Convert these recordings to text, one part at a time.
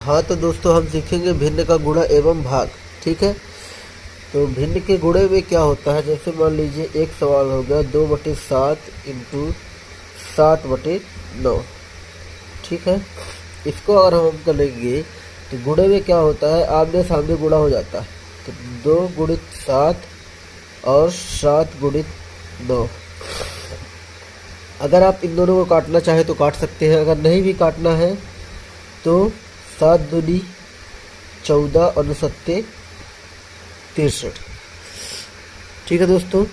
हाँ तो दोस्तों हम सीखेंगे भिन्न का गुणा एवं भाग। ठीक है, तो भिन्न के गुणे में क्या होता है, जैसे मान लीजिए एक सवाल हो गया 2/7 इंटू 7/9। ठीक है, इसको अगर हम करेंगे तो गुणे में क्या होता है, आमने सामने गुणा हो जाता है। तो 2 × 7 और 7 × 9। अगर आप इन दोनों को काटना चाहे तो काट सकते हैं, अगर नहीं भी काटना है तो 7 दूनी 14 और 9 सत्ते 63। ठीक है दोस्तों,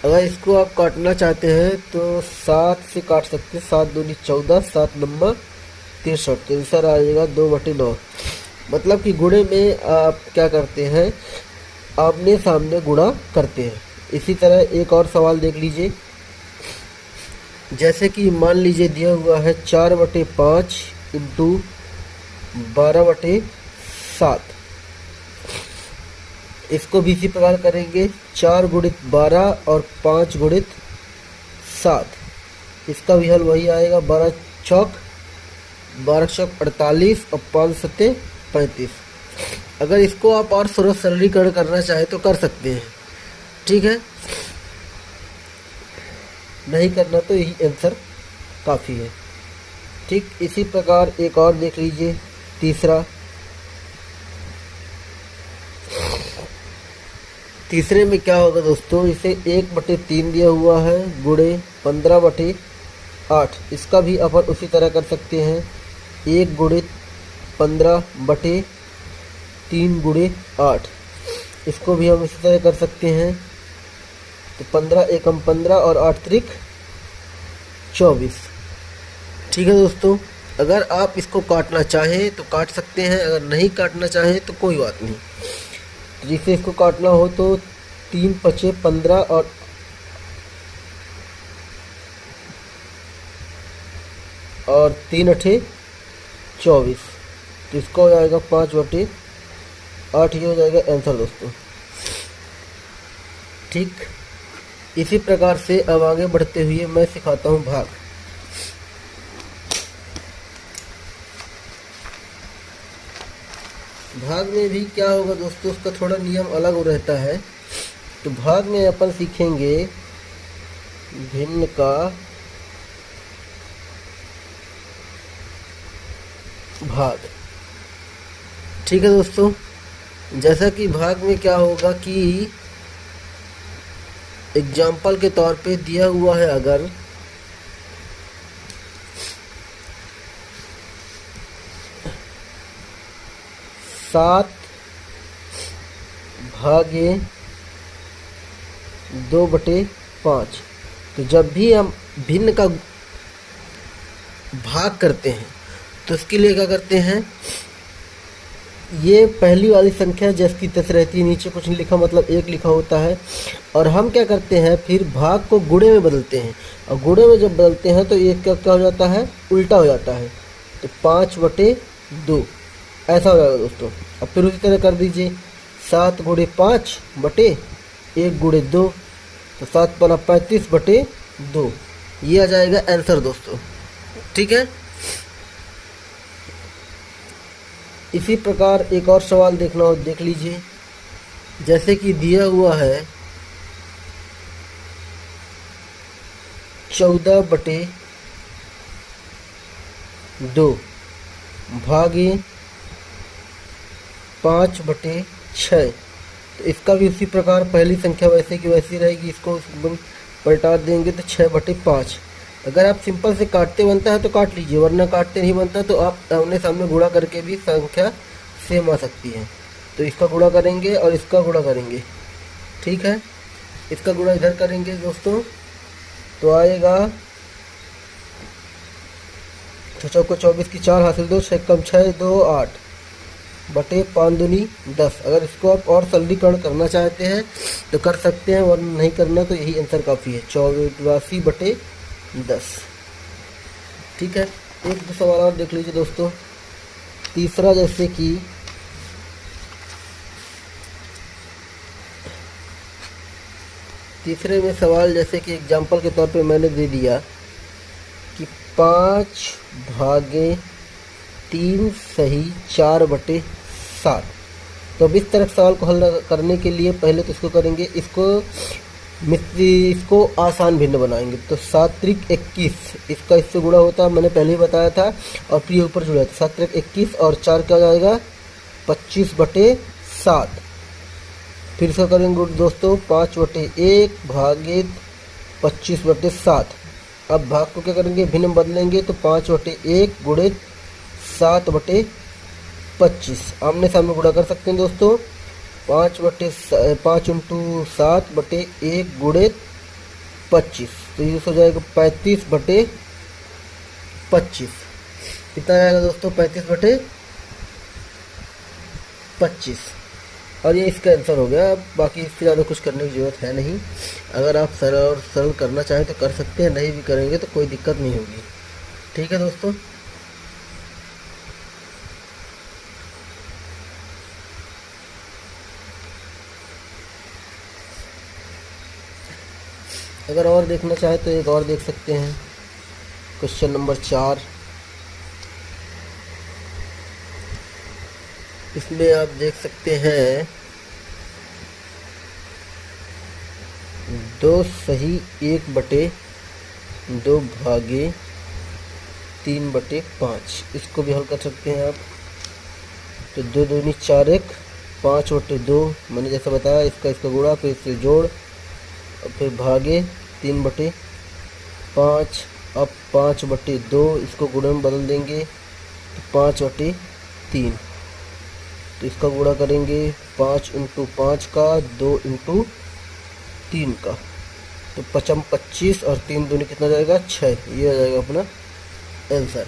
अगर इसको आप काटना चाहते हैं तो 7 से काट सकते हैं। 7 दूनी 14, 7 नंबर 63, तो आंसर आ जाएगा 2/9। मतलब कि गुणे में आप क्या करते हैं, आमने सामने गुणा करते हैं। इसी तरह एक और सवाल देख लीजिए, जैसे कि मान लीजिए दिया हुआ है 4/5 इंटू 12/7। इसको भी इसी प्रकार करेंगे, 4 × 12 और 5 × 7। इसका भी हल वही आएगा, 12 चौक 48 और 5 सत्ते 35। अगर इसको आप और सरलीकरण करना चाहे तो कर सकते हैं। ठीक है, नहीं करना तो यही आंसर काफ़ी है। ठीक, इसी प्रकार एक और देख लीजिए, तीसरे में क्या होगा दोस्तों, इसे 1/3 दिया हुआ है गुणे 15/8। इसका भी अपन उसी तरह कर सकते हैं, 1 × 15/3 × 8। इसको भी हम इसी तरह कर सकते हैं। तो 15 एकम 15 और 8 त्रिक 24। ठीक है दोस्तों, अगर आप इसको काटना चाहें तो काट सकते हैं, अगर नहीं काटना चाहें तो कोई बात नहीं। जिसे इसको काटना हो तो 3 × 5 = 15 और 3 × 8 = 24। तो इसको हो जाएगा 5/8। ये हो जाएगा आंसर दोस्तों। ठीक, इसी प्रकार से अब आगे बढ़ते हुए मैं सिखाता हूँ भाग। भाग में भी क्या होगा दोस्तों, उसका थोड़ा नियम अलग रहता है। तो भाग में अपन सीखेंगे भिन्न का भाग। ठीक है दोस्तों, जैसा कि भाग में क्या होगा कि एग्जाम्पल के तौर पे दिया हुआ है, अगर 7 भागे 2/5। तो जब भी हम भिन्न का भाग करते हैं तो उसके लिए क्या करते हैं, ये पहली वाली संख्या जिसकी तस रहती है, नीचे कुछ नहीं लिखा मतलब 1 लिखा होता है, और हम क्या करते हैं फिर भाग को गुणे में बदलते हैं। और गुणे में जब बदलते हैं तो ये क्या हो जाता है, उल्टा हो जाता है। तो 5/2 ऐसा हो जाएगा दोस्तों। अब फिर उसी तरह कर दीजिए, 7 × 5 बटे 1 × 2, तो 7 × 5 = 35/2। ये आ जाएगा आंसर दोस्तों। ठीक है, इसी प्रकार एक और सवाल देखना हो देख लीजिए, जैसे कि दिया हुआ है 14/2 भागे 5/6। तो इसका भी उसी प्रकार पहली संख्या वैसे की वैसी रहेगी, इसको पलटा देंगे तो 6/5। अगर आप सिंपल से काटते बनता है तो काट लीजिए, वरना काटते नहीं बनता तो आप आमने सामने गुणा करके भी संख्या सेम आ सकती है। तो इसका गुणा करेंगे और इसका गुणा करेंगे। ठीक है, इसका गुणा इधर करेंगे दोस्तों तो आएगा 6 × 24 की 4 हासिल 2, 6 × 6 = 2 8 बटे 5 दूनी 10। अगर इसको आप और सरलीकरण करना चाहते हैं तो कर सकते हैं, वरना नहीं करना तो यही आंसर काफ़ी है, 84/10। ठीक है, एक दो सवाल और देख लीजिए दोस्तों। तीसरा, जैसे कि तीसरे में सवाल जैसे कि एग्जाम्पल के तौर पे मैंने दे दिया कि 5 भागे 3 सही 4/7। तो अब इस तरह सवाल को हल करने के लिए पहले तो इसको करेंगे, इसको आसान भिन्न बनाएंगे। तो 7 त्रिक 21, इसका इससे गुणा होता है, मैंने पहले ही बताया था, और फिर ऊपर जुड़ा था 7 त्रिक 21 और 4 क्या जाएगा 25/7। फिर इसका करेंगे दोस्तों 5/1 भागित 25/7। अब भाग को क्या करेंगे, भिन्न बदलेंगे, तो 5/1 गुणित 7/25। आमने सामने गुणा कर सकते हैं दोस्तों। 5 × 7/1 गुणित 25, तो ये हो जाएगा 35/25। कितना आएगा दोस्तों 35/25, और ये इसका आंसर हो गया। अब बाकी इससे ज़्यादा कुछ करने की ज़रूरत है नहीं। अगर आप सरल करना चाहें तो कर सकते हैं, नहीं भी करेंगे तो कोई दिक्कत नहीं होगी। ठीक है दोस्तों। अगर और देखना चाहे तो एक और देख सकते हैं, क्वेश्चन नंबर 4। इसमें आप देख सकते हैं 2 सही 1/2 भागे 3/5। इसको भी हल कर सकते हैं आप। तो 2 दूनी 4 1 5/2, मैंने जैसा बताया, इसका गुणा, फिर इससे जोड़, और फिर भागे 3/5। अब 5/2, इसको गुणा में बदल देंगे तो 5/3। तो इसका गुणा करेंगे 5 × 5 का, 2 × 3 का, तो 25 और 3 दूनी कितना जाएगा 6। ये आ जाएगा अपना आंसर।